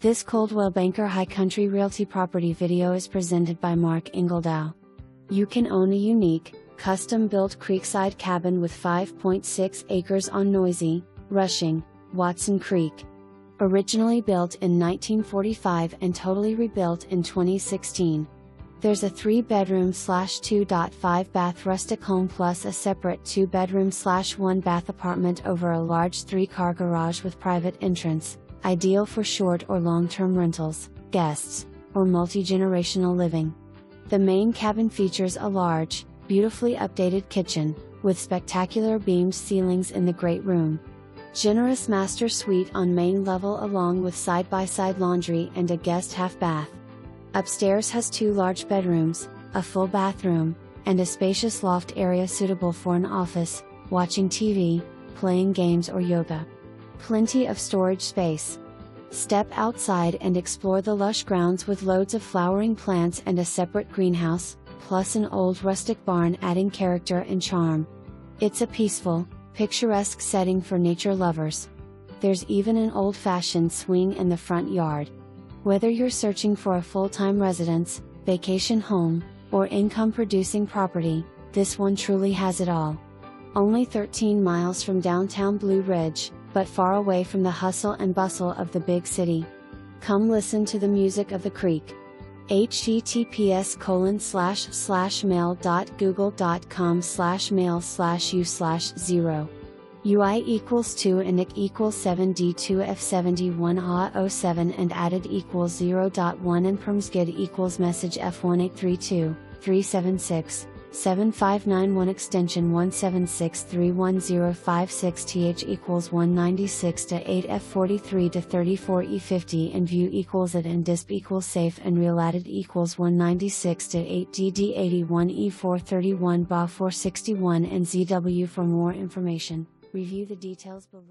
This Coldwell Banker High Country Realty property video is presented by Mark Engledow. You can own a unique, custom-built creekside cabin with 5.6 acres on noisy, rushing, Watson Creek. Originally built in 1945 and totally rebuilt in 2016. There's a 3-bedroom/2.5 bath rustic home plus a separate 2-bedroom/1 bath apartment over a large 3-car garage with private entrance, ideal for short or long-term rentals, guests, or multi-generational living. The main cabin features a large, beautifully updated kitchen, with spectacular beamed ceilings in the great room. Generous master suite on main level along with side-by-side laundry and a guest half bath. Upstairs has 2 large bedrooms, a full bathroom, and a spacious loft area suitable for an office, watching TV, playing games or yoga. Plenty of storage space. Step outside and explore the lush grounds with loads of flowering plants and a separate greenhouse, plus an old rustic barn adding character and charm. It's a peaceful, picturesque setting for nature lovers. There's even an old-fashioned swing in the front yard. Whether you're searching for a full-time residence, vacation home, or income-producing property, this one truly has it all. Only 13 miles from downtown Blue Ridge, but far away from the hustle and bustle of the big city. Come listen to the music of the creek. https://mail.google.com/mail/u/0. UI equals 2 and IC equals 7 D2F71 A07 and added equals 0.1 and permsgid equals message F1832 376 7591 extension 176310560 equals 196 to 8 F43 to 34 E50 and view equals it and disp equals safe and real added equals 196 to 8 DD81 E431 BA 461 and ZW. For more information, review the details below.